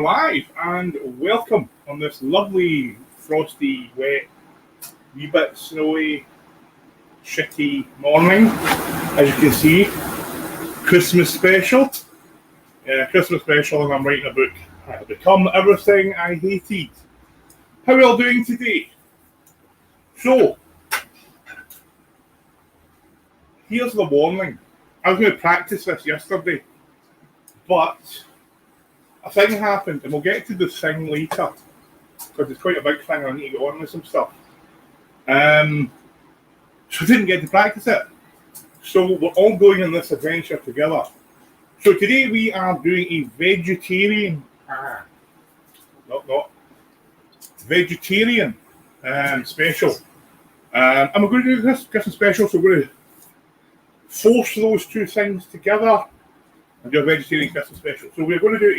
live and welcome on this lovely, frosty, wet, wee bit snowy, shitty morning. As you can see, Christmas special. Christmas special, and I'm writing a book. I've become everything I hated. How are we all doing today? So, here's the warning. I was going to practice this yesterday, but a thing happened, and we'll get to the thing later, because it's quite a big thing. I need to get on with some stuff. So I didn't get to practice it. So we're all going on this adventure together. So today we are doing a vegetarian, vegetarian special. And we're going to do this Christmas special, so we're going to force those two things together and do a vegetarian Christmas special. So we're going to do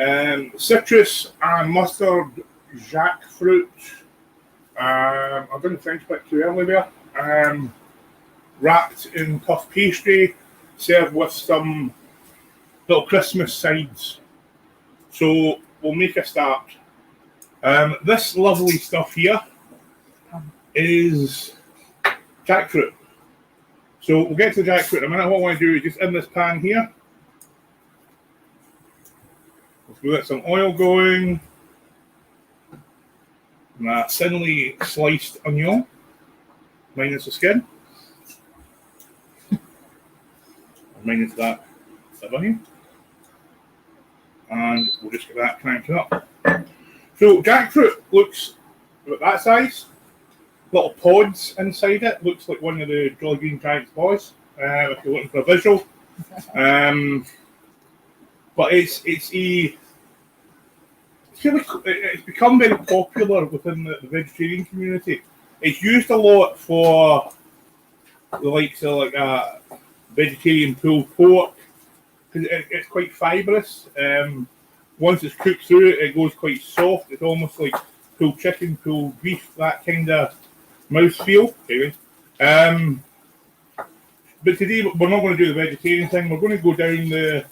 a citrus and mustard jackfruit. I didn't think about too early there. Wrapped in puff pastry, served with some little Christmas sides. So we'll make a start. This lovely stuff here is jackfruit. So we'll get to the jackfruit in a minute. What I want to do is just in this pan here, let's get some oil going. And a thinly sliced onion, minus the skin. Minus that onion. And we'll just get that cranked up. So jackfruit looks about that size. Little pods inside it. Looks like one of the Jolly Green Giant's boys, if you're looking for a visual. But it's become very popular within the vegetarian community. It's used a lot for the likes of like vegetarian pulled pork, because it's quite fibrous. Once it's cooked through, it goes quite soft. It's almost like pulled chicken, pulled beef, that kind of mouthfeel. Anyway. But today we're not going to do the vegetarian thing. We're going to go down the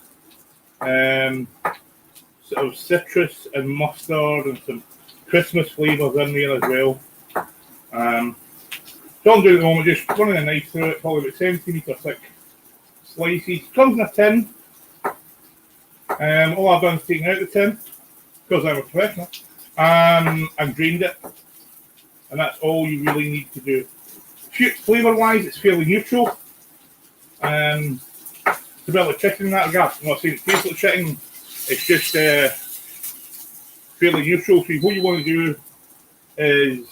sort of citrus and mustard and some Christmas flavours in there as well. So I'm doing at the moment, just running a knife through it, probably about 70 thick slices. Comes in a tin. All I've done is taken out the tin, because I'm a professional, and drained it. And that's all you really need to do. Flavour-wise, it's fairly neutral. It's a bit like chicken in that regard. I'm not saying it tastes like chicken. It's just fairly neutral. So what you want to do is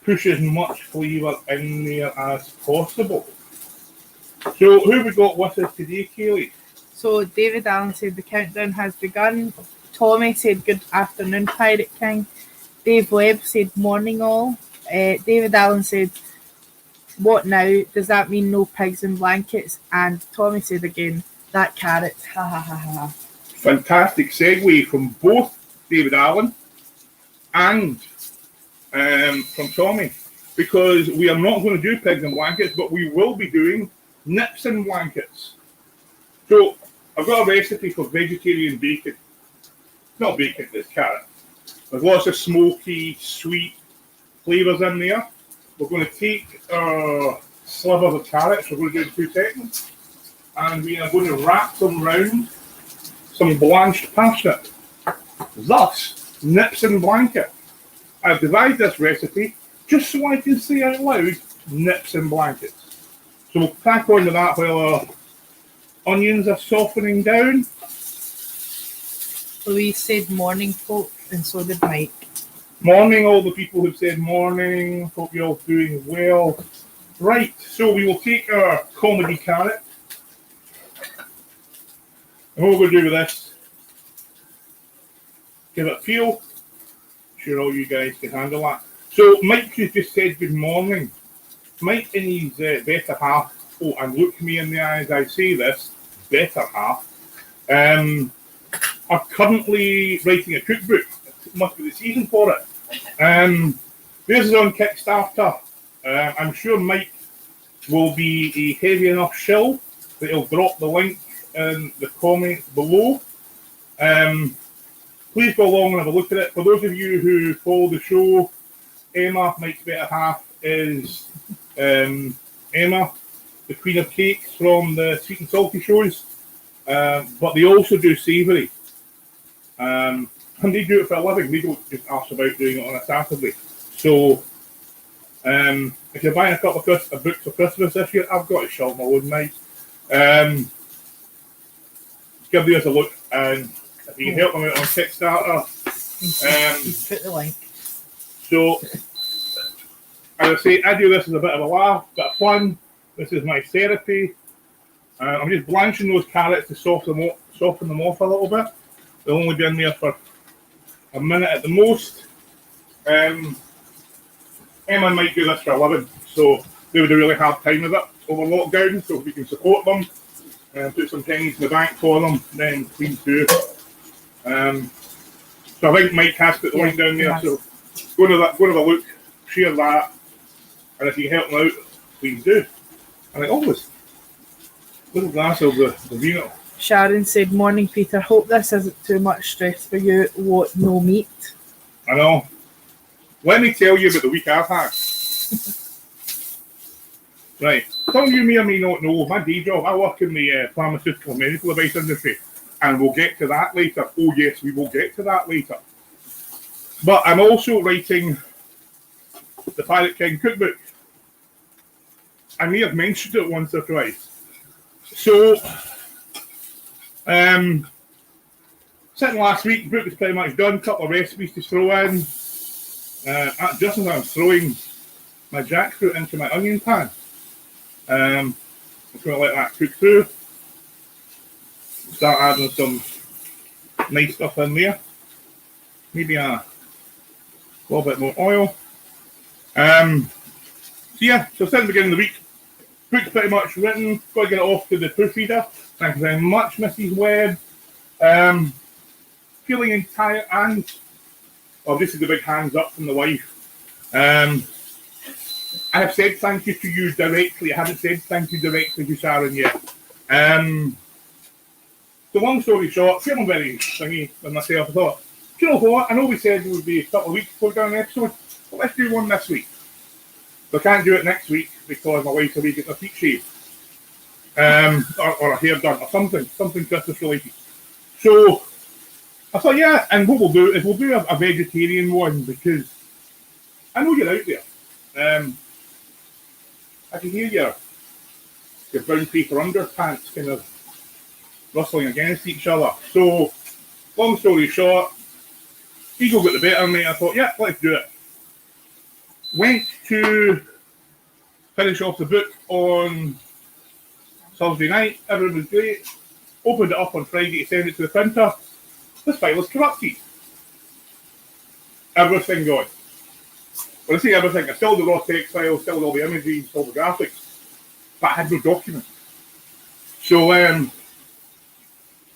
push as much flavour in there as possible. So who have we got with us today, Kaylee? So David Allen said the countdown has begun. Tommy said good afternoon, Pirate King. Dave Webb said morning all. David Allen said, what now? Does that mean no pigs in blankets? And Tommy said again, that carrot. Ha ha ha ha. Fantastic segue from both David Allen and from Tommy, because we are not going to do pigs in blankets, but we will be doing nips in blankets. So I've got a recipe for vegetarian bacon. Not bacon, it's carrot. There's lots of smoky, sweet flavours in there. We're going to take our slivers of carrots, we're going to do it in 2 seconds, and we are going to wrap them round some blanched parsnip. Thus, nips in blanket. I've devised this recipe just so I can say out loud, nips in blankets. So we'll crack on to that while our onions are softening down. Louise said morning, folk, and so did Mike. Morning, all the people who've said morning. Hope you're all doing well. Right, so we will take our comedy carrot. And what we're going to do with this, give it a peel. I'm sure all you guys can handle that. So Mike has just said good morning. Mike in his better half, and look me in the eye as I say this, better half, are currently writing a cookbook. It must be the season for it. This is on Kickstarter. I'm sure Mike will be a heavy enough shill that he'll drop the link in the comments below. Please go along and have a look at it. For those of you who follow the show, Emma, Mike's better half, is Emma, the Queen of Cakes from the Sweet and Salty shows. But they also do savoury. And they do it for a living. They don't just ask about doing it on a Saturday. So, if you're buying a couple of books for Christmas this year, I've got to shop my own, Mike. Give these a look, and if you can help them out on Kickstarter. Put the link. So, as I say, I do this as a bit of a laugh, bit of fun. This is my therapy. I'm just blanching those carrots to soften them off a little bit. They'll only be in there for a minute at the most. Emma might do this for a living, so they would have a really hard time with it over lockdown. So if we can support them and put some pennies in the bank for them, then please do. So I think Mike has put the link down there. So go to have a look, share that, and if you can help them out, please do. And like always, little glass of the vino. Sharon said, "Morning, Peter. Hope this isn't too much stress for you. What, no meat?" I know. Let me tell you about the week I've had. Right. Some of you may or may not know my day job. I work in the pharmaceutical medical device industry, and we'll get to that later. Oh yes, we will get to that later. But I'm also writing the Pirate King Cookbook. I may have mentioned it once or twice. So, sitting last week, the book was pretty much done. A couple of recipes to throw in. Just as I'm throwing my jackfruit into my onion pan, I'm just going to let that cook through. Start adding some nice stuff in there. Maybe a little bit more oil. So yeah, so since the beginning of the week, book's pretty much written. Got to get it off to the proofreader. Thank you very much, Mrs. Webb. Feeling entire and obviously the big hands up from the wife. I have said thank you to you directly. I haven't said thank you directly to Sharon yet. So long story short, feeling very thingy with myself. I thought, do you know what? I know we said it would be a couple of weeks before we done an episode, but let's do one this week. But I can't do it next week because my wife's away getting her feet shaved. Or a hair done or something Christmas related. So I thought, yeah, and what we'll do is we'll do a vegetarian one because I know you're out there. I can hear your brown paper underpants kind of rustling against each other. So, long story short, ego got the better of me. I thought, yeah, let's do it. Went to finish off the book on Thursday night. Everything was great. Opened it up on Friday to send it to the printer. This file is corrupted. Everything gone. When I say everything, I still the raw text file, still all the images, all the graphics, but I had no document. So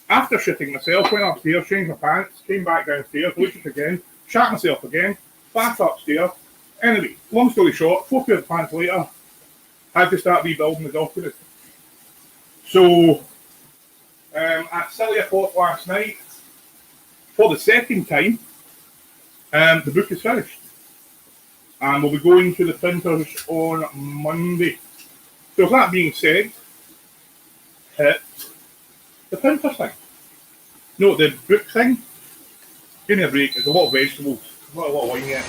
after shitting myself, went upstairs, changed my pants, came back downstairs, looked at it again, shat myself again, back upstairs. Anyway, long story short, 4 pairs of pants later, had to start rebuilding the document. So at silly o'clock last night, for the second time, the book is finished. And we'll be going to the printers on Monday. So with that being said, hit the printer thing. No, the book thing. Give me a break. There's a lot of vegetables. Not a lot of wine yet.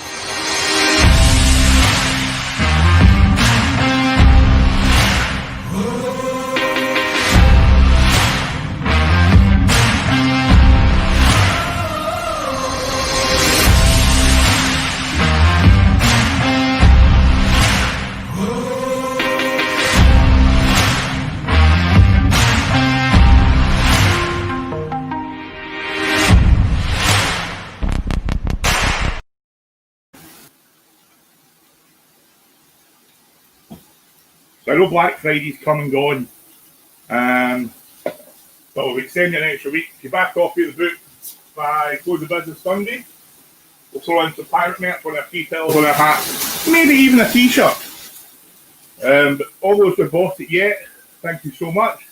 So I know Black Friday's come and gone, but we'll extend it an extra week. If you back copy of the book by close of business Sunday, we'll throw in some pirate merch on a tea towel, on a hat, maybe even a t-shirt. But all those who have bought it yet, thank you so much.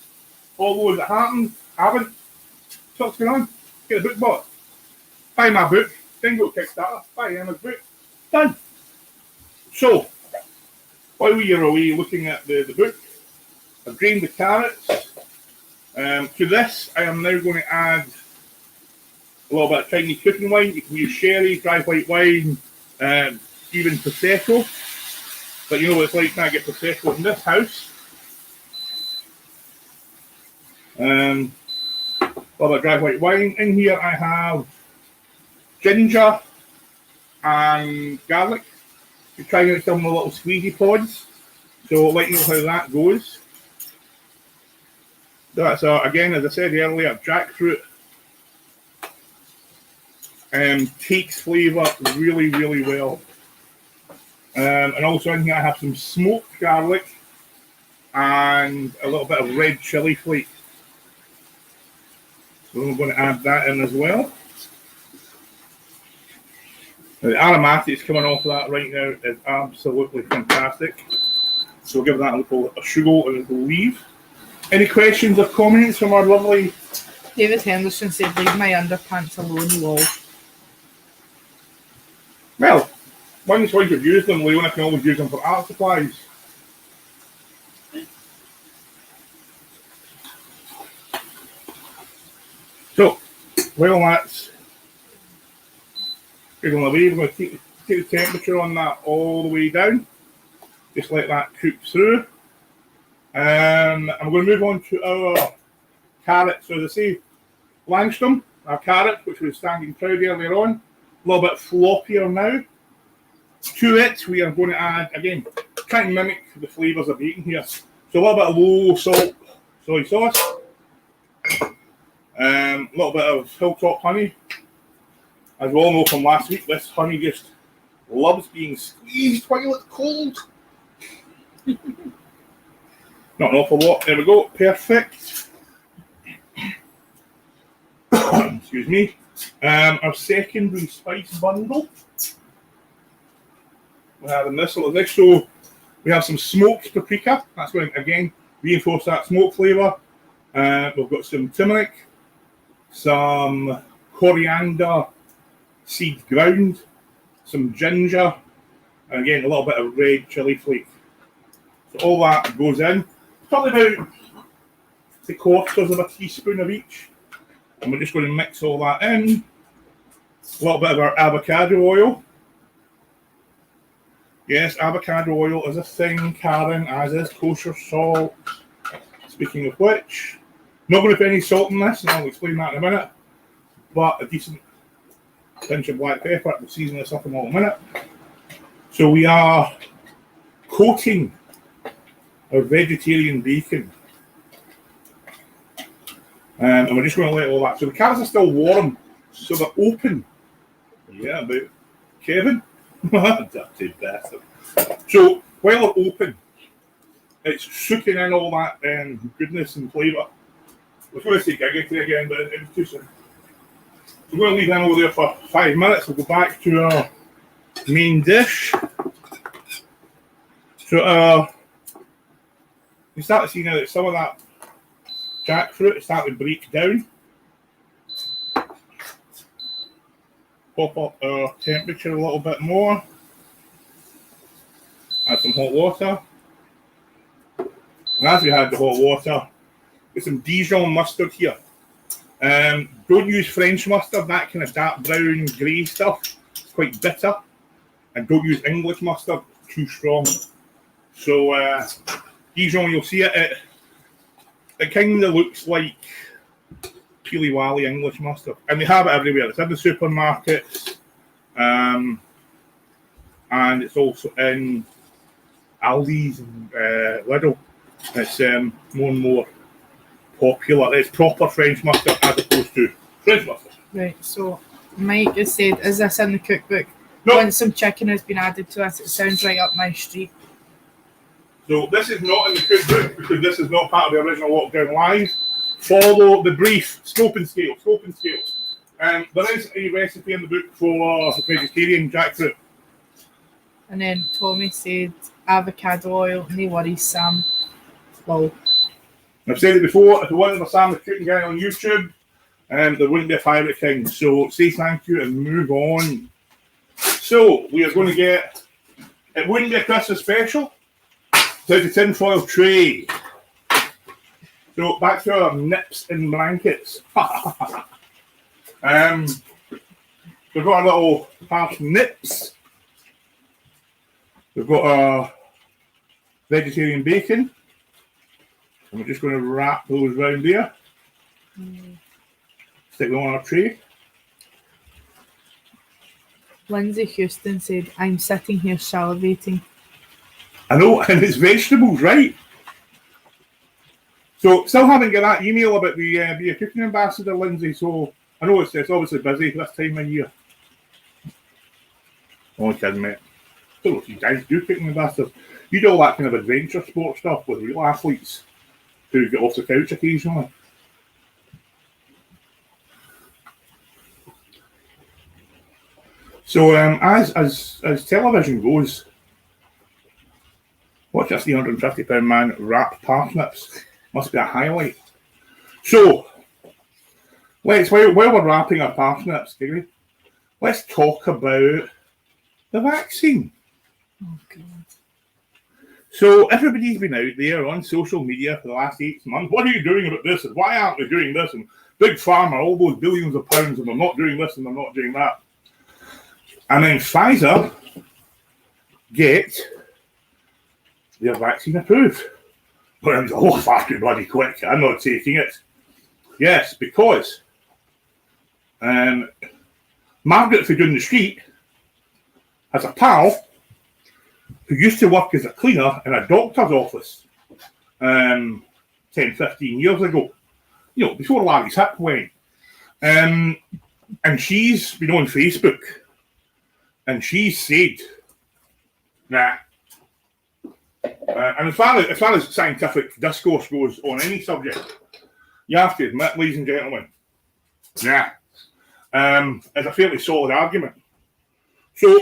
All those that haven't, so what's going on? get a book bought. Buy my book, then go to Kickstarter, buy Emma's book. Done. So, while we are away looking at the book, I've drained the carrots. To this, I am now going to add a little bit of Chinese cooking wine. You can use sherry, dry white wine, even Prosecco. But you know what it's like, trying to get Prosecco in this house. A little bit of dry white wine. In here I have ginger and garlic. You try and get some little squeezy pods. So I'll let you know how that goes. That's, again, as I said earlier, jackfruit. Takes flavour really, really well. And also in here I have some smoked garlic and a little bit of red chilli flake. So I'm going to add that in as well. Now, the aromatics coming off of that right now is absolutely fantastic. So we'll give that a little sugar and we'll leave. Any questions or comments from our lovely... David Henderson said, leave my underpants alone, lol. Well, once you've used them, Leona can always use them for art supplies. So, while that's going away, we're going to take the temperature on that all the way down. Just let that cook through. I'm going to move on to our carrots. So as I say, Langston, our carrot, which was standing proud earlier on, a little bit floppier now. To it, we are going to add, again, trying to mimic the flavours of bacon here. So a little bit of low salt soy sauce. A little bit of hilltop honey. As we all know from last week, this honey just loves being squeezed while it's cold. Not an awful lot. There we go. Perfect. Excuse me. Our secondary spice bundle. We're having this little dish. So we have some smoked paprika. That's going to, again, reinforce that smoke flavour. We've got some turmeric, some coriander seed ground, some ginger, and again, a little bit of red chilli flake. So all that goes in. Probably about 3/4 of a teaspoon of each. And we're just going to mix all that in. A little bit of our avocado oil. Yes, avocado oil is a thing, Karen, as is kosher salt. Speaking of which, not going to put any salt in this, and I'll explain that in a minute. But a decent pinch of black pepper. We'll season this up in a minute. So we are coating our vegetarian bacon. And we're just going to let all that. So the carrots are still warm, so they're open. Yeah, but Kevin? Dirty bastard. So while they're open, it's soaking in all that goodness and flavour. I was going to say giggity again, but it was too soon. We're going to leave that over there for 5 minutes. We'll go back to our main dish. So you start to see now that some of that jackfruit is starting to break down. Pop up our temperature a little bit more. Add some hot water. And as we had the hot water, get some Dijon mustard here. Don't use French mustard, that kind of dark brown grey stuff. It's quite bitter. And don't use English mustard, too strong. So Dijon, you'll see it kind of looks like Peely Wally English mustard. And they have it everywhere. It's in the supermarkets. And it's also in Aldi's and Lidl. It's more and more popular. It's proper French mustard as opposed to French mustard. Right, so Mike has said, is this in the cookbook? No. Once some chicken has been added to it, it sounds right up my street. So this is not in the cookbook because this is not part of the original Lockdown Live. Follow the brief, scope and scale. There is a recipe in the book for vegetarian jackfruit. And then Tommy said, avocado oil, no worries, Sam. Lol. I've said it before, if you want to understand the cooking guy on YouTube, there wouldn't be a Pirate King. So say thank you and move on. So we are going to get, it wouldn't be a Christmas special without the tinfoil tray. So back to our nips and blankets. We've got a little half nips. We've got our vegetarian bacon. And we're just going to wrap those round there. Stick them on our tray. Lindsay Houston said, I'm sitting here salivating. I know, and it's vegetables, right? So, still haven't got that email about the be a cooking ambassador, Lindsay. So, I know it's obviously busy this time of year. Only kidding, mate. I don't know if you guys do cooking ambassadors. You do all that kind of adventure sport stuff with real athletes who get off the couch occasionally. So as television goes, watch a £350 man wrap parsnips. Must be a highlight. So while we're wrapping our parsnips, let's talk about the vaccine. Oh God. So everybody's been out there on social media for the last 8 months. What are you doing about this? And why aren't we doing this? And Big Pharma, all those billions of pounds, and they're not doing this and they're not doing that. And then Pfizer get their vaccine approved. But I'm far too bloody quick. I'm not taking it. Yes, because Margaret from down the street has a pal who used to work as a cleaner in a doctor's office 10, 15 years ago. You know, before Larry's hip went. And she's been on Facebook. And she said, nah. And as far as scientific discourse goes on any subject, you have to admit, ladies and gentlemen, nah. It's a fairly solid argument. So,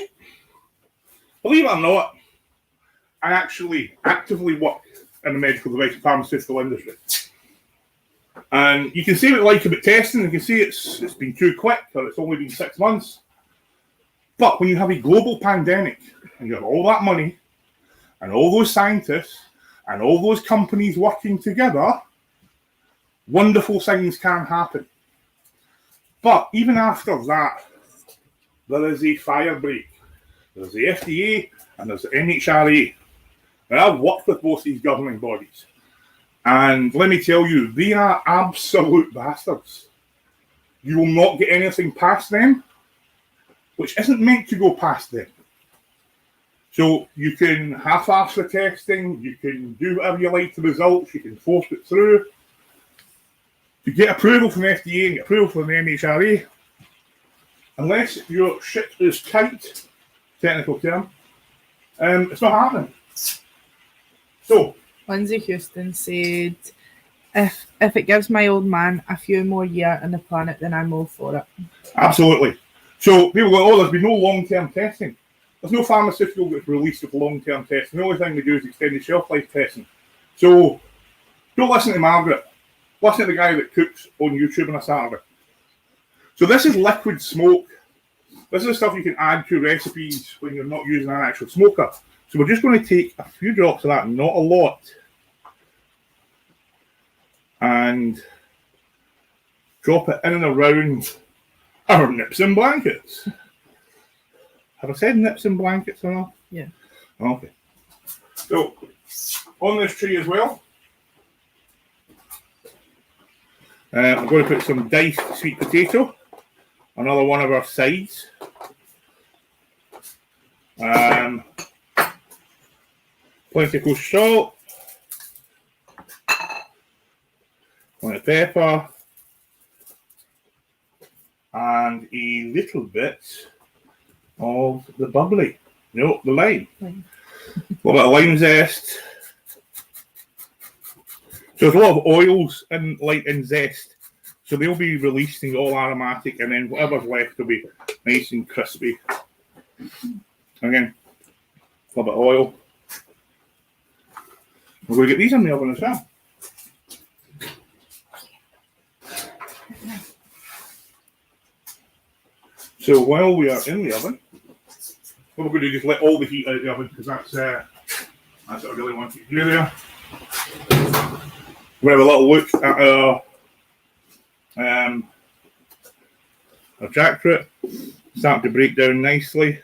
believe it or not, I actually actively work in the medical device and pharmaceutical industry. And you can say what you like about testing, you can say it's been too quick, or it's only been 6 months. But when you have a global pandemic, and you have all that money, and all those scientists, and all those companies working together, wonderful things can happen. But even after that, there is a fire break. There's the FDA and there's the MHRA. Now, I've worked with both these governing bodies. And let me tell you, they are absolute bastards. You will not get anything past them which isn't meant to go past them. So you can half-ass the testing, you can do whatever you like to the results, you can force it through. To get approval from the FDA and get approval from the MHRA, unless your shit is tight, technical term, it's not happening. So, Lindsay Houston said, if it gives my old man a few more years on the planet, then I'm all for it. Absolutely. So people go, there's been no long-term testing. There's no pharmaceutical that's released with long-term testing. The only thing we do is extended shelf life testing. So don't listen to Margaret. Listen to the guy that cooks on YouTube on a Saturday. So this is liquid smoke. This is stuff you can add to recipes when you're not using an actual smoker. So we're just going to take a few drops of that, not a lot, and drop it in and around our nips and blankets. Have I said nips and blankets or not? Yeah. Okay. So, on this tree as well, I'm going to put some diced sweet potato, another one of our sides. Plenty of kosher salt, plenty of pepper, and a little bit of the bubbly. No, the lime. A little bit of lime zest. So there's a lot of oils in zest. So they'll be released and all aromatic, and then whatever's left will be nice and crispy. Again, a little bit of oil. We're going to get these in the oven as well. So while we are in the oven, what we're going to do is let all the heat out of the oven, because that's what I really want you to do there. We're going to have a little look at our jackfruit. Starting to break down nicely.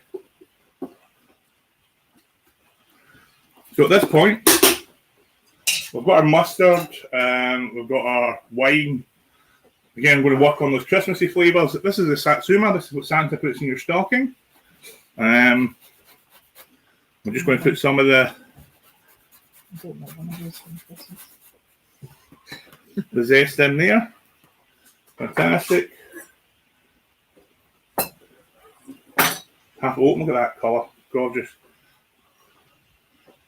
So at this point, we've got our mustard, we've got our wine. Again, we're going to work on those Christmassy flavours. This is the Satsuma. This is what Santa puts in your stocking. We're just going to put some of the zest in there. Fantastic. Half open, look at that colour. Gorgeous.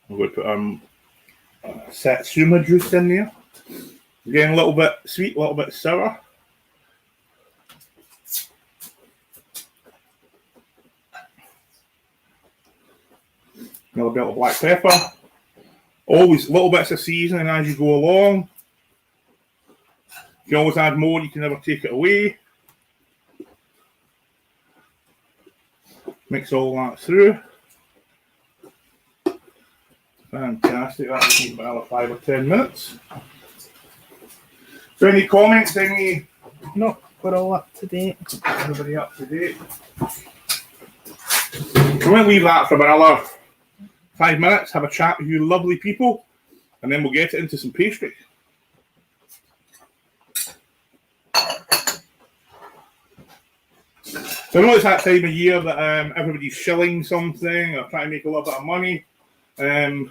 We're going to put Satsuma juice in there. Again, a little bit sweet, a little bit sour. Another bit of black pepper. Always little bits of seasoning as you go along. You can always add more, you can never take it away. Mix all that through. Fantastic, that'll take about another 5 or 10 minutes. So any comments, any? No, we're all up to date. Everybody up to date. We're going to leave that for another 5 minutes, have a chat with you lovely people, and then we'll get it into some pastry. So I know it's that time of year that everybody's shilling something or trying to make a little bit of money. Try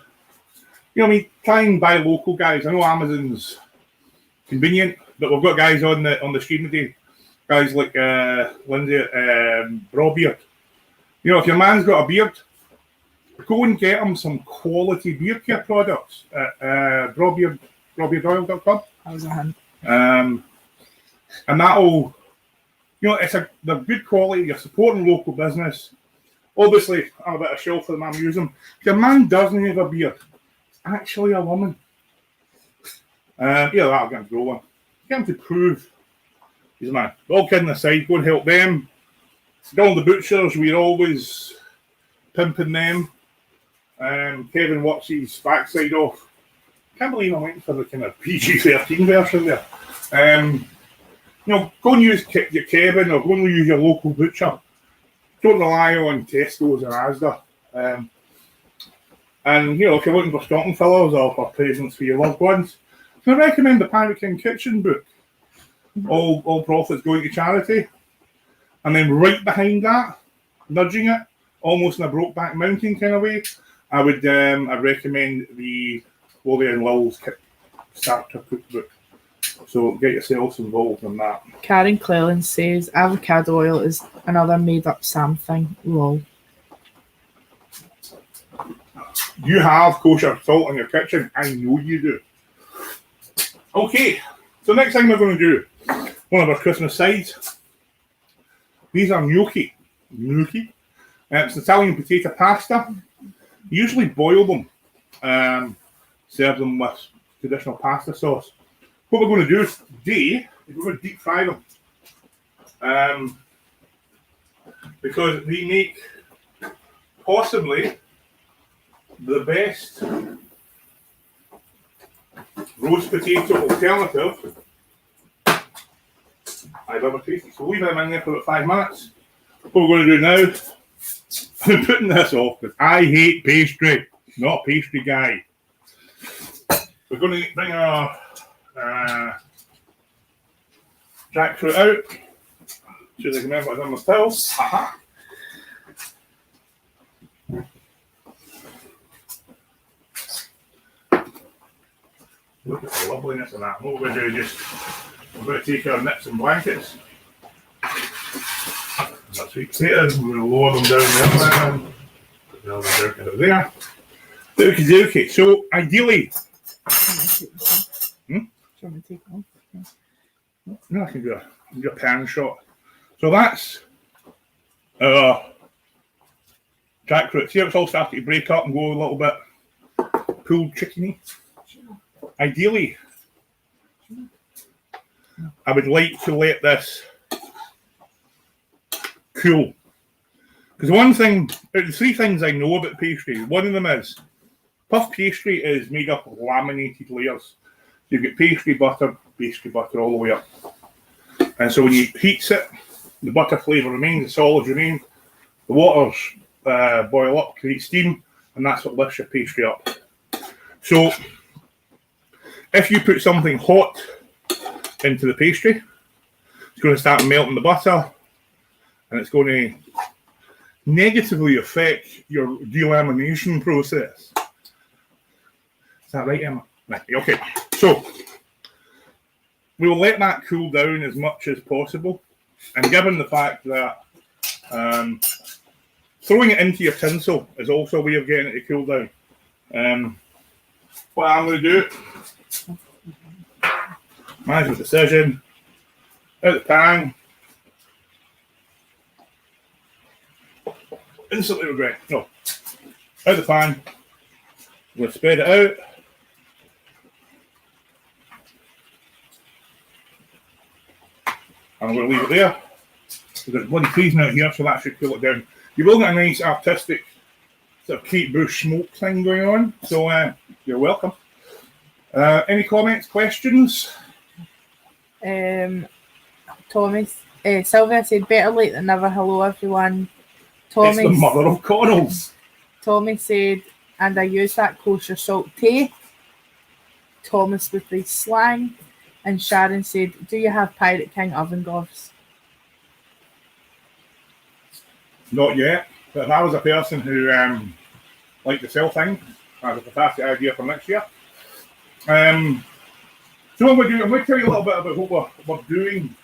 and buy local, guys. I know Amazon's convenient, but we've got guys on the stream today. Guys like Lindsay Brawbeard. If your man's got a beard, go and get him some quality beard care products at brawbeardoil.com. That was a hand. And that'll, they're good quality. You're supporting local business. Obviously, I'm a bit of a shill for them. I'm using. If your man doesn't have a beard, it's actually a woman. That'll get him going. Get him to prove he's a man. But all kidding aside, go and help them. All the butchers, we're always pimping them. Kevin works his backside off. Can't believe I went for the kind of PG-13 version there. Go and use your Kevin or go and use your local butcher. Don't rely on Tesco's or Asda. If you're looking for stocking fillers or for presents for your loved ones, I recommend the Panic in Kitchen book. All profits going to charity. And then right behind that, nudging it, almost in a Brokeback Mountain kind of way, I'd recommend the Chloe and Lil's Starter Cookbook. So get yourselves involved in that. Karen Cleland says avocado oil is another made-up Sam thing. Lol. You have kosher salt in your kitchen. I know you do. Okay, so next thing we're going to do, one of our Christmas sides. These are gnocchi. It's Italian potato pasta. Usually boil them, serve them with traditional pasta sauce. What we're going to do is today is we're going to deep fry them, because they make possibly the best roast potato alternative I've ever tasted. So leave them in there for about 5 minutes. What we're going to do now, I'm putting this off because I hate pastry, not a pastry guy. We're going to bring our jackfruit out. See if I can remember what's on the pill. Aha. Look at the loveliness of that. What we're going to do is we're going to take our nips and blankets. Our sweet potatoes, we're going to lower them down there. Put them down out there. Okay. So ideally, no, I can do a pan shot. So that's jackfruit. See how it's all starting to break up and go a little bit pulled chickeny. Ideally, I would like to let this cool. Because one thing, the three things I know about pastry, one of them is puff pastry is made up of laminated layers. You've got pastry butter all the way up. And so when you heat it, the butter flavour remains, the solids remain, the waters boil up, create steam, and that's what lifts your pastry up. So if you put something hot into the pastry, it's going to start melting the butter, and it's going to negatively affect your delamination process. Is that right, Emma? Right, okay. So we will let that cool down as much as possible. And given the fact that throwing it into your tinsel is also a way of getting it to cool down. What I'm going to do, management decision, out the pan, instantly regret. No, out the pan, I'm going to spread it out. I'm going to leave it there. Because it's bloody freezing out here, so that should cool it down. You will get a nice artistic sort of Kate Bush smoke thing going on, so you're welcome. Any comments, questions? Sylvia said, better late than never. Hello, everyone. It's the mother of Connells. Tommy said, and I use that kosher salt tea. Thomas with the slang. And Sharon said, do you have Pirate King oven gloves? Not yet, but if I was a person who liked to sell things, that's a fantastic idea for next year. So what I'm going to tell you a little bit about what we're doing.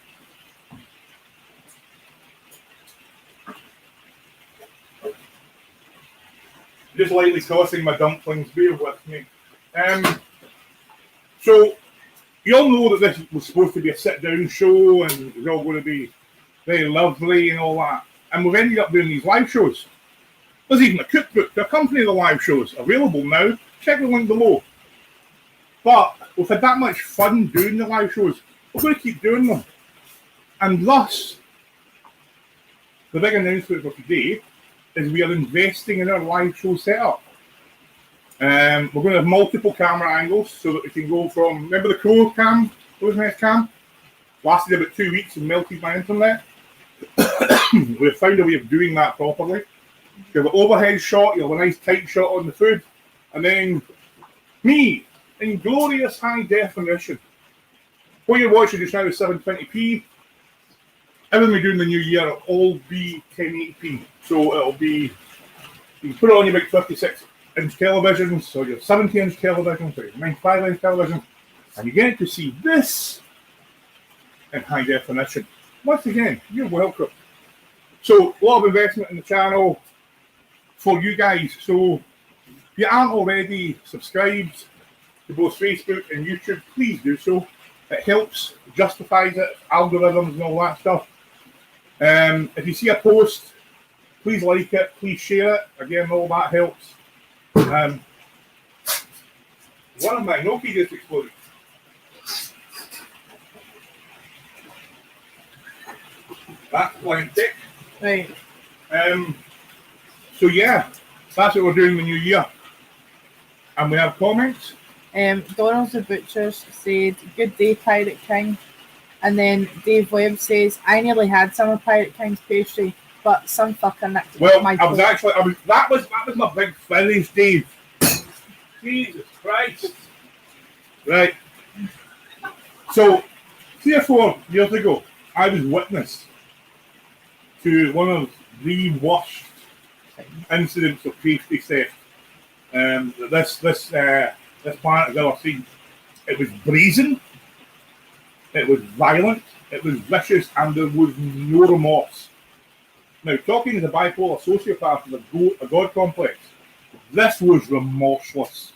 Just lightly tossing my dumplings, bear with me. So you all know that this was supposed to be a sit-down show and it was all going to be very lovely and all that. And we've ended up doing these live shows. There's even a cookbook to accompany the live shows available now. Check the link below. But we've had that much fun doing the live shows, we're going to keep doing them. And thus, the big announcement for today is we are investing in our live show setup. We're going to have multiple camera angles so that we can go from, remember the Crow cam, Rosemere's cam? Lasted about 2 weeks and melted my internet. We've found a way of doing that properly. You have an overhead shot, you have a nice tight shot on the food, and then me in glorious high definition. What you're watching just now is 720p. Everything we do in the new year will all be 1080p. So it'll be, you can put it on your big 56-inch televisions, or your 70-inch televisions, or your 95-inch television, and you get to see this in high definition. Once again, you're welcome. So, a lot of investment in the channel for you guys. So, if you aren't already subscribed to both Facebook and YouTube, please do so. It helps, justifies it, algorithms and all that stuff. If you see a post, please like it, please share it. Again, all that helps. One of my gnocchi just exploded. That's plenty. Right. So yeah, that's what we're doing in the new year. And we have comments. Donald the Butchers said, good day, Pirate King. And then Dave Webb says, I nearly had some of Pirate King's pastry, but some fucker nicked my that was my big finish, Dave. Jesus Christ. Right. So 3 or 4 years ago, I was witness to one of the worst incidents of pastry theft this planet has ever seen. It was brazen, it was violent, it was vicious, and there was no remorse. Now, talking as a bipolar sociopath with a god complex, this was remorseless.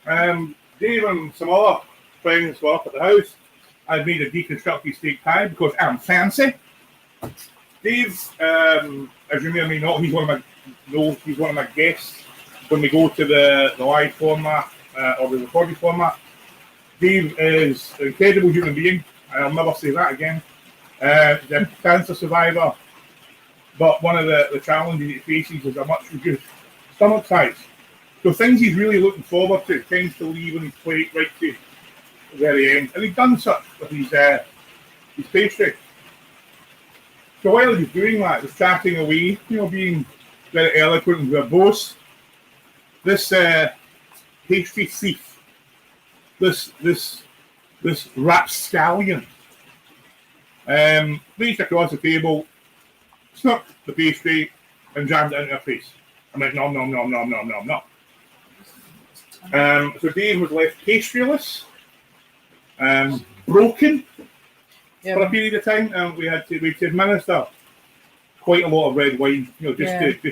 Dave and some other friends were up at the house. I'd made a deconstructed steak pie because I'm fancy. Dave, as you may or may not, he's one of my guests when we go to the live format or the recorded format. Dave is an incredible human being. I'll never say that again. He's a cancer survivor. but one of the challenges he faces is a much reduced stomach size. So things he's really looking forward to tends to leave on his plate right to the very end. And he's done such with his pastry. So while he's doing that, he's chatting away, being very eloquent and verbose. This pastry thief, this rapscallion, reached across the table, snuck the pastry, and jammed it into her face. I went, nom, nom, nom, nom, nom, nom, nom. So Dave was left pastryless, broken for a period of time. We had to administer quite a lot of red wine, just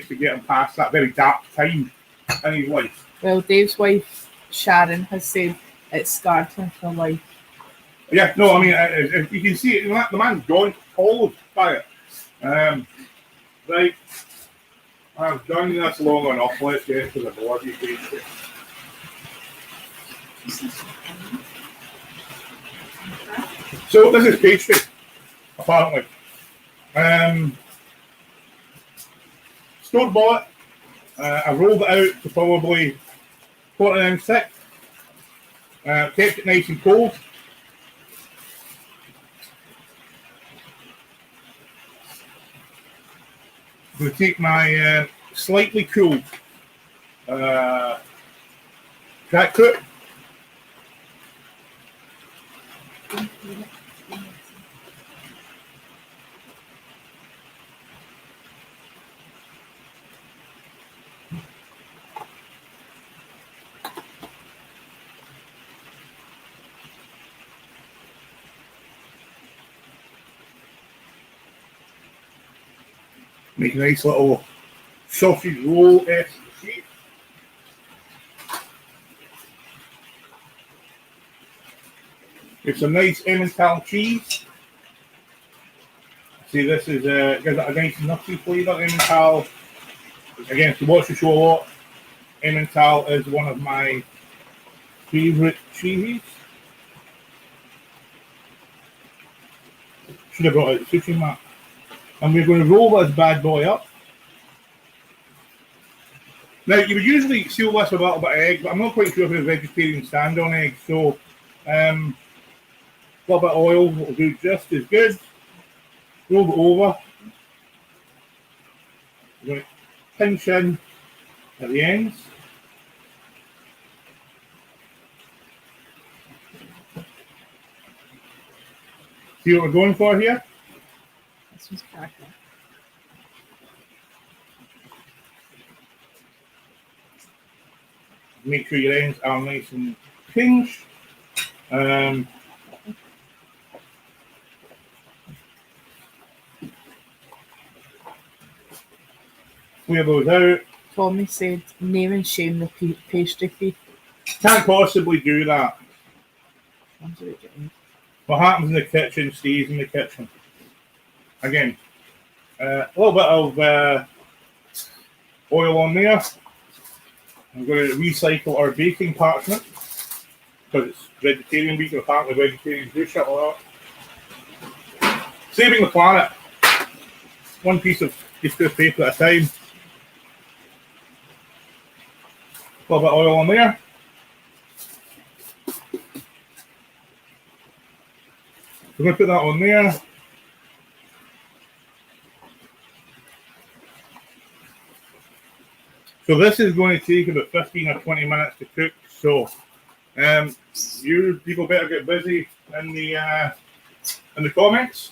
to get him past that very dark time in his life. Well, Dave's wife Sharon has said it scarred him for life. Yeah, no, I mean, if you can see it, the man's gone cold by it. Right, I've done this long enough. Let's get to the bloody pastry. So this is pastry, apparently. Store bought. I rolled it out to probably 14 inch thick. Kept it nice and cold. I'm going to take my slightly cooled jackfruit. Make a nice little sausage roll-esque shape. It's a nice Emmental cheese. See, this is gives it a nice nutty flavour. Emmental, again, if you watch the show a lot, Emmental is one of my favourite cheeses. Should have brought out the sushi mat. And we're going to roll this bad boy up. Now, you would usually seal this with a little bit of egg, but I'm not quite sure if a vegetarian stand on egg, so a little bit of oil will do just as good. Roll it over. We're going to pinch in at the ends. See what we're going for here? This one's cracking. Make sure your ends are nice and pinch. Clear those out. Tommy said, name and shame the pastry thief. Can't possibly do that. What happens in the kitchen stays in the kitchen. Again, a little bit of oil on there. I'm going to recycle our baking parchment because it's vegetarian week and apparently vegetarians do shit like that. Saving the planet. One piece of paper at a time. A little bit of oil on there. We're going to put that on there. So this is going to take about 15 or 20 minutes to cook. So you people better get busy in the comments.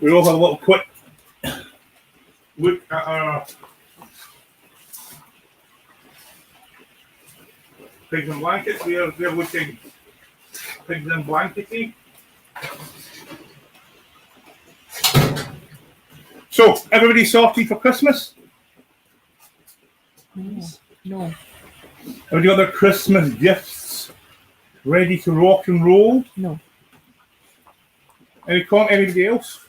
We all have a little quick look at our pigs and blankets. They're looking pigs and blankety. So, everybody sorted for Christmas? No. Have you got their Christmas gifts ready to rock and roll? No. Anybody else?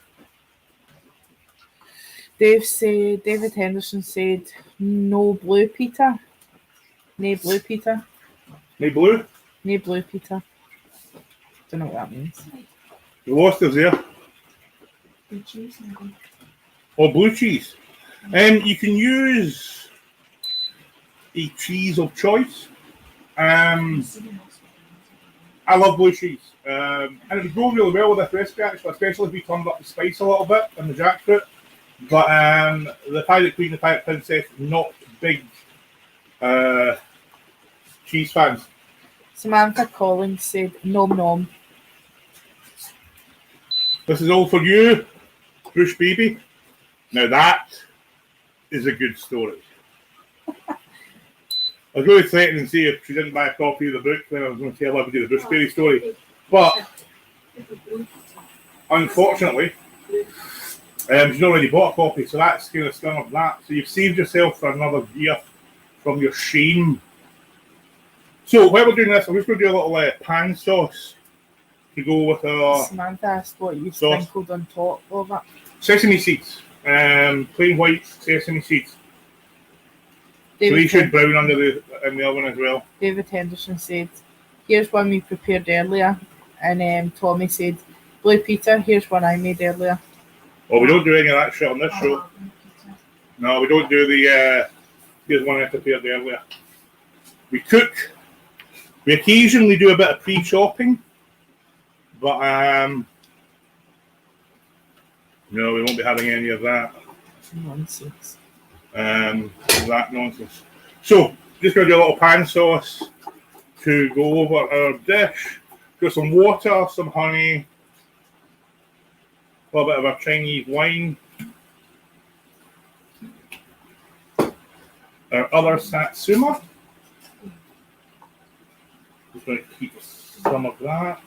David Henderson said, no blue Peter. No blue Peter. No blue? No blue Peter. Don't know what that means. You lost us there. Blue cheese, maybe. Or blue cheese. You can use a cheese of choice. I love blue cheese. And it would go really well with this recipe, actually, especially if we turned up the spice a little bit and the jackfruit. But the Pirate Queen, the Pirate Princess, not big cheese fans. Samantha Collins said, nom nom. This is all for you, Bush Baby. Now that is a good story. I was really threatening to see if she didn't buy a copy of the book, then I was going to tell everybody the Bushberry story. But unfortunately, she's already bought a copy, so that's kind of stung of that. So you've saved yourself for another year from your shame. So while we're doing this, I'm just going to do a little pan sauce to go with our Samantha asked what you sauce. sprinkled on top of it. Sesame seeds, plain white sesame seeds. So they David, should brown under in the oven as well. David Henderson said, here's one we prepared earlier. And Tommy said, Blue Peter, here's one I made earlier. Oh, we don't do any of that shit on this show. No, we don't do the here's one I prepared earlier. We cook. We occasionally do a bit of pre-chopping. But no, we won't be having any of that. Nonsense. That nonsense. So, just going to do a little pan sauce to go over our dish. Got some water, some honey, a little bit of our Chinese wine, our other satsuma. Just going to keep some of that.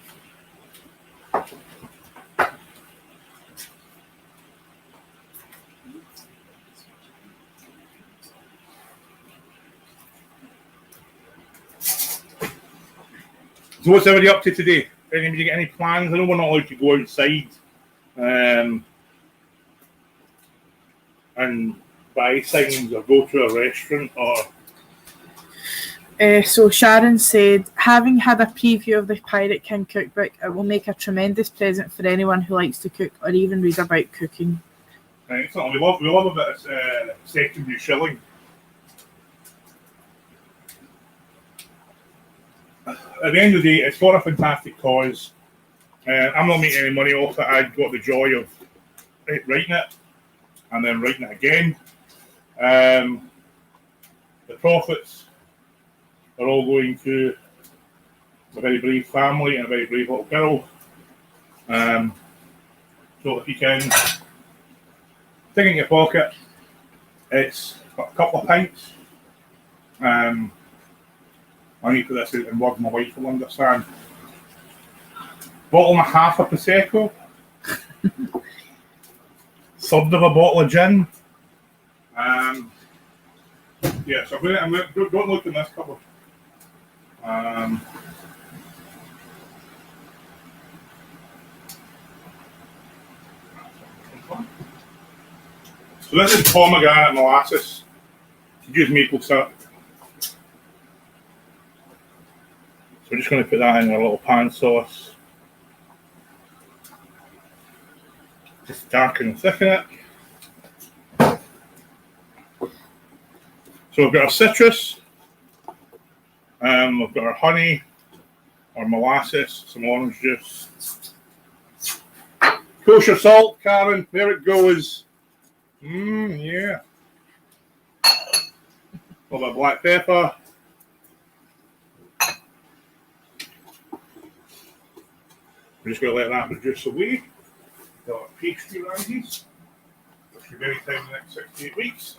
So what's everybody up to today? Anybody get any plans? I know we're not allowed to go outside and buy things or go to a restaurant or... So Sharon said, having had a preview of the Pirate King cookbook, it will make a tremendous present for anyone who likes to cook or even read about cooking. Excellent. We love a bit of secondary shilling. At the end of the day, it's for a fantastic cause. I'm not making any money off it. I got the joy of writing it and then writing it again. The profits are all going to a very brave family and a very brave little girl. So if you can think in your pocket, it's got a couple of pints. I need to put this out in words my wife will understand. Bottle and a half of Prosecco. Third of a bottle of gin. Yeah, so I'm going to don't look in this cupboard. So this is pomegranate molasses. Use maple syrup. So we're just going to put that in a little pan sauce. Just darken and thicken it. So we've got our citrus, we've got our honey, our molasses, some orange juice. Kosher salt, Karen, there it goes. Yeah. A little bit of black pepper. We're just going to let that reduce away. Got our pastry rises, which will be ready in the next 6 to 8 weeks.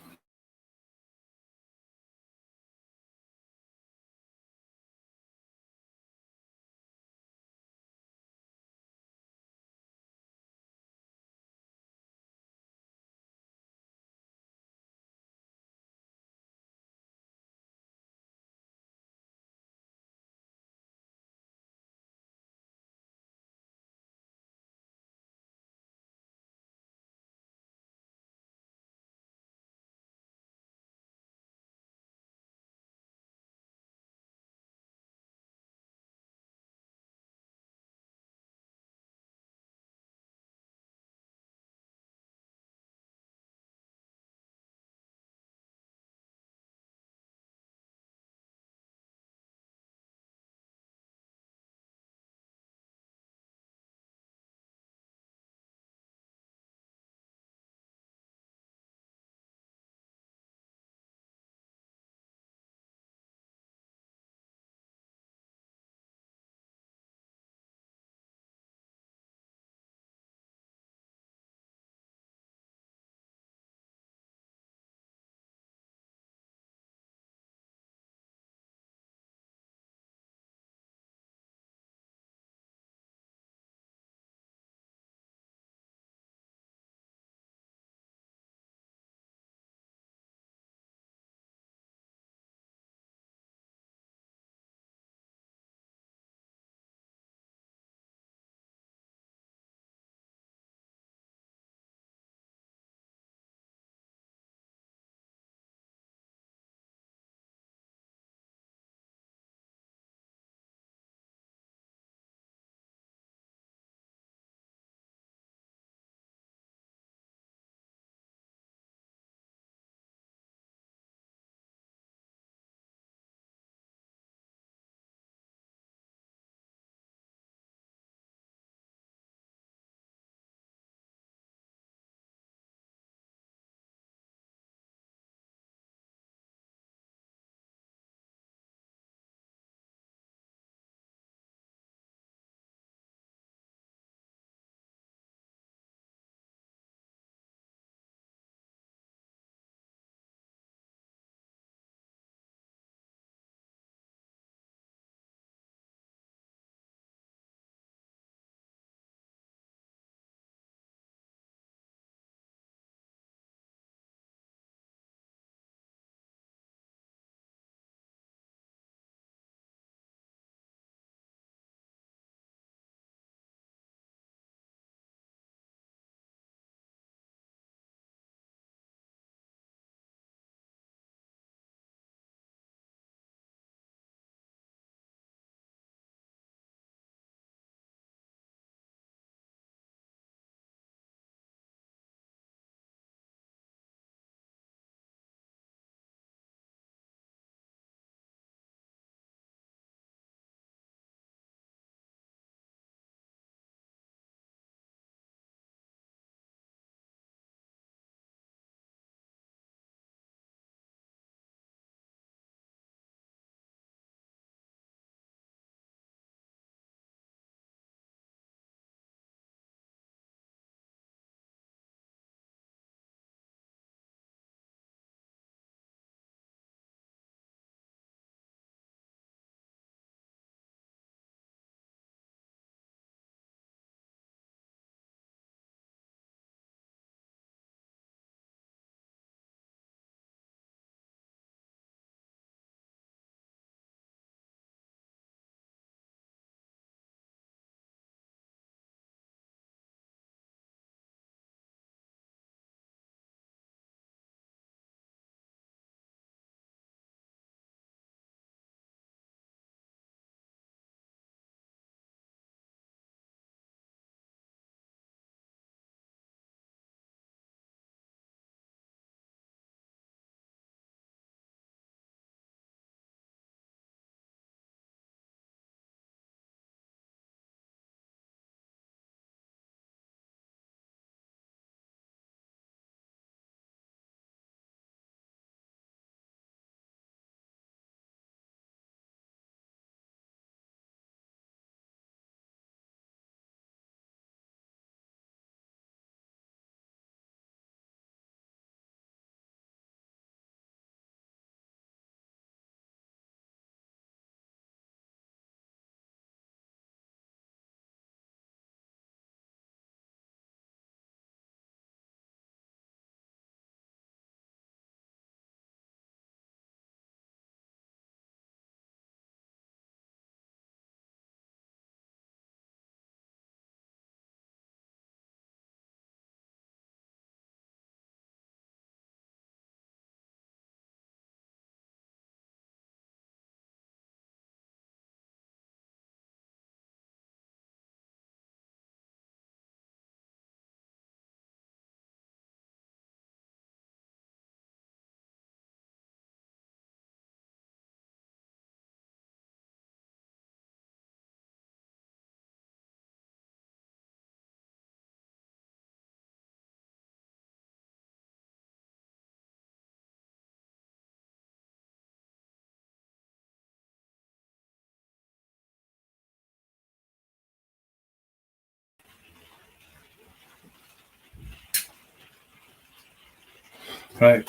Right.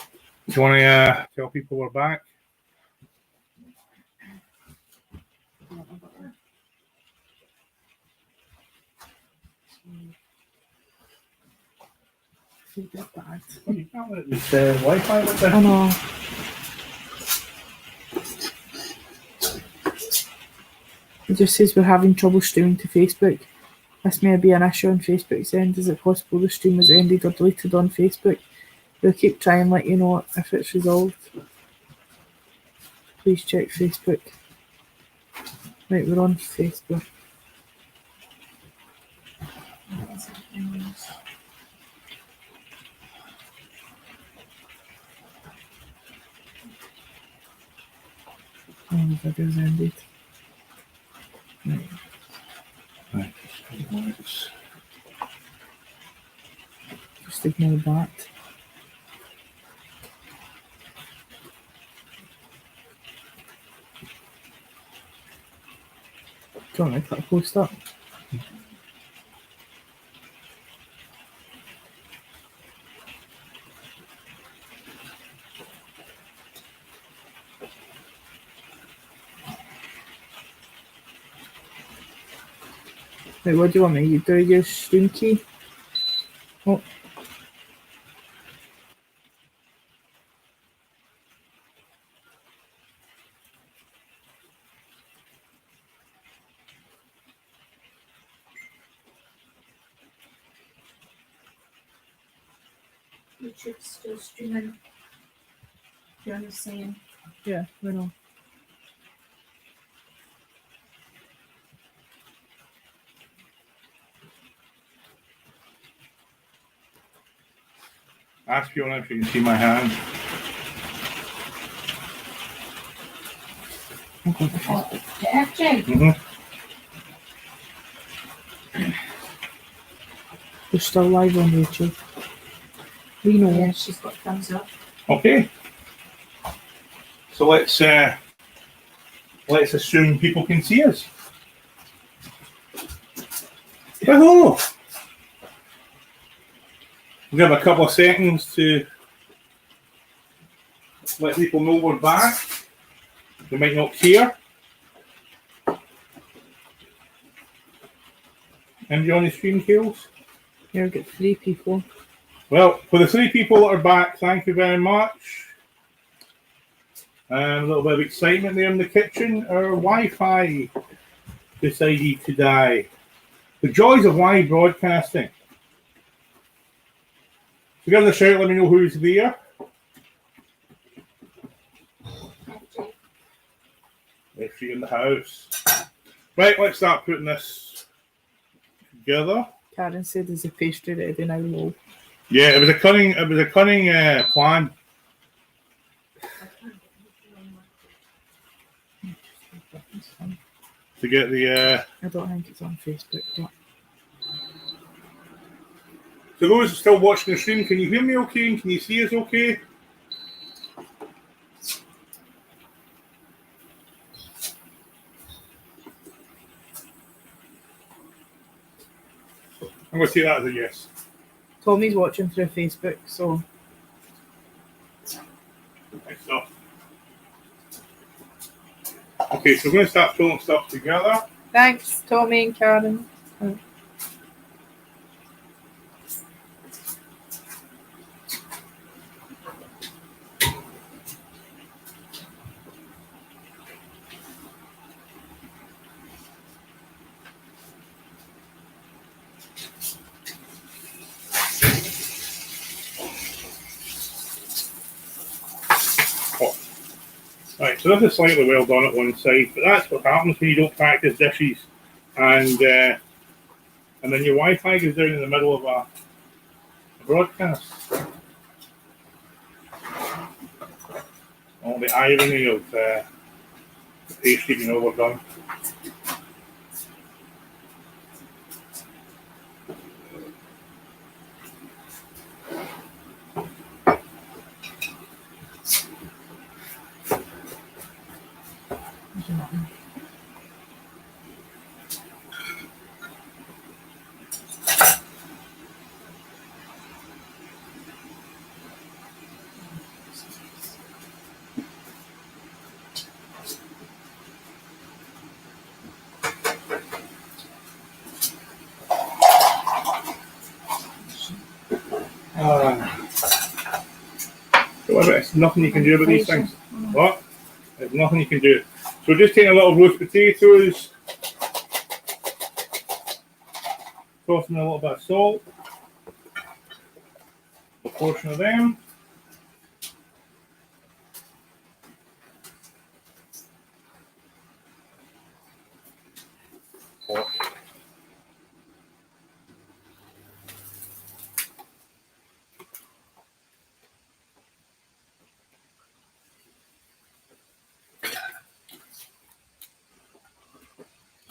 Do you want to tell people we're back? Food is bad. Oh, you can't let this Wi-Fi with I it. know. It just says we're having trouble streaming to Facebook. This may be an issue on Facebook's end. Is it possible the stream was ended or deleted on Facebook? We'll keep trying and let you know if it's resolved. Please check Facebook. Right, we're on Facebook. Oh, the video's ended. Right. Right. Just ignore that. Do you want me to put a post up? Right, what do you want me to do? Your stream key? Oh, YouTube's still streaming. You understand? yeah, we know. Ask Fiona if you can see my hand. I'm going to Oh, Jackson. Mm-hmm. We're still live on YouTube. We know. Yeah, she's got thumbs up. Okay. So let's assume people can see us. Hello. We'll give a couple of seconds to let people know we're back. They might not care. Anybody on the stream, Kales? Here we get 3 people. Well, for the 3 people that are back, thank you very much. A little bit of excitement there in the kitchen. Our Wi-Fi decided to die. The joys of live broadcasting. So give us a shout, let me know who's there. If you're in the house. Right, let's start putting this together. Karen said there's a pastry ready now, lol. Yeah, it was a cunning plan. To get the I don't think it's on Facebook, but so those still watching the stream, can you hear me okay and can you see us okay? I'm going to take that as a yes. Tommy's watching through Facebook, so Nice stuff. Okay, so we're going to start pulling stuff together. thanks, Tommy and Karen. Right, so this is slightly well done at one side, but that's what happens when you don't practice dishes, and then your Wi-Fi goes down in the middle of a broadcast. All the irony of the pastry being overdone. There's nothing you can do about these things. What? There's nothing you can do. So just taking a little roast potatoes, tossing a little bit of salt, a portion of them.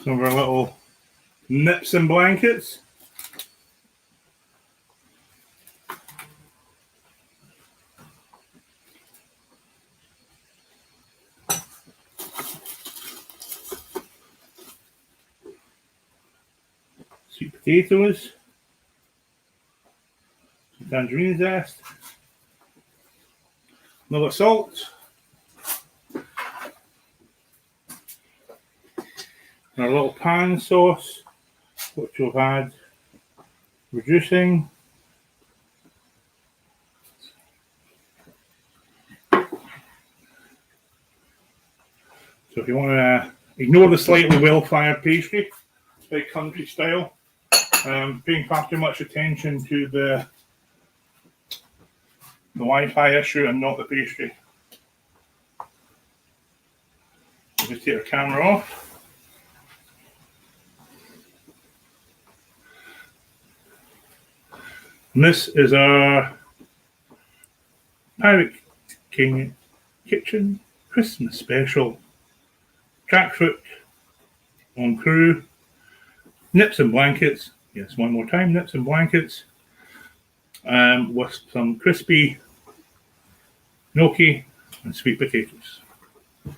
Some of our little nips and blankets. Sweet potatoes. Some tangerine zest. Another salt. And our little pan sauce, which we've had reducing. So if you want to ignore the slightly well-fired pastry, it's very country style, paying far too much attention to the Wi-Fi issue and not the pastry. We'll just take our camera off. And this is our Pirate King Kitchen Christmas special. Jackfruit on crew, nips and blankets. Yes, one more time, nips and blankets. With some crispy gnocchi and sweet potatoes. Do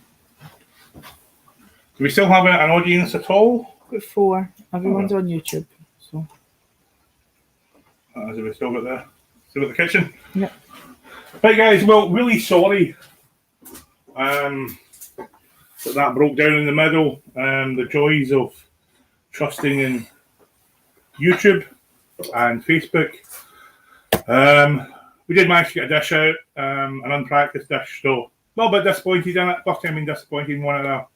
we still have an audience at all? Got 4. Everyone's on YouTube. So. As we still got the kitchen. Yep. Right, guys. Well, really sorry that broke down in the middle. The joys of trusting in YouTube and Facebook. We did manage to get a dish out, an unpracticed dish, so a little bit disappointed in it. First time being disappointed in one of our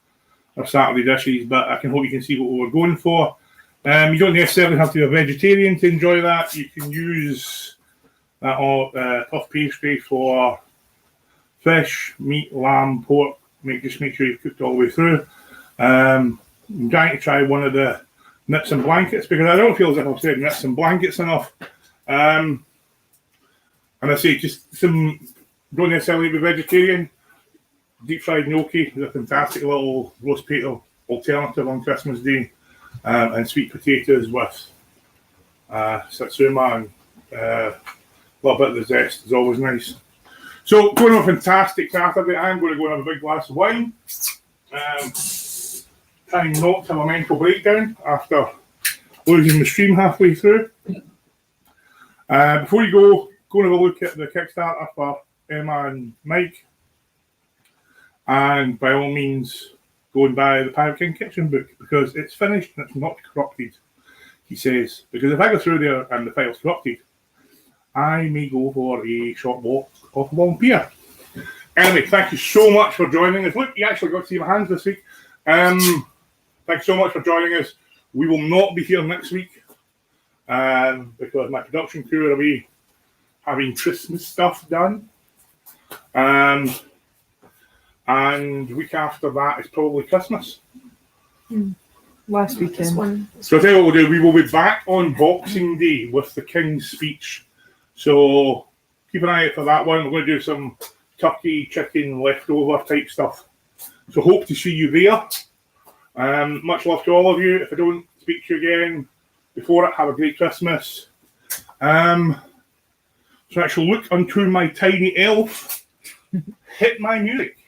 Saturday dishes, but I can hope you can see what we were going for. You don't necessarily have to be a vegetarian to enjoy that. You can use that puff pastry for fish, meat, lamb, pork. Just make sure you've cooked all the way through. I'm trying to try one of the nips and blankets because I don't feel as if I've said nips and blankets enough. And I say just some, don't necessarily be vegetarian. Deep fried gnocchi is a fantastic little roast potato alternative on Christmas Day. And sweet potatoes with satsuma and a little bit of the zest is always nice. So going on a fantastic Saturday, I'm going to go and have a big glass of wine. Trying not to have a mental breakdown after losing the stream halfway through. Before you go and have a look at the Kickstarter for Emma and Mike. And by all means, go and buy the Pirate King Kitchen book because it's finished and it's not corrupted, he says. Because if I go through there and the file's corrupted, I may go for a short walk off a long pier. Anyway, thank you so much for joining us. Look, you actually got to see my hands this week. Thanks so much for joining us. We will not be here next week because my production crew are away having Christmas stuff done. And the week after that is probably Christmas. Last weekend. So I'll tell you what we'll do. We will be back on Boxing Day with the King's Speech. So keep an eye out for that one. We're going to do some turkey, chicken, leftover type stuff. So hope to see you there. Much love to all of you. If I don't speak to you again before it, have a great Christmas. So I shall look unto my tiny elf. Hit my music.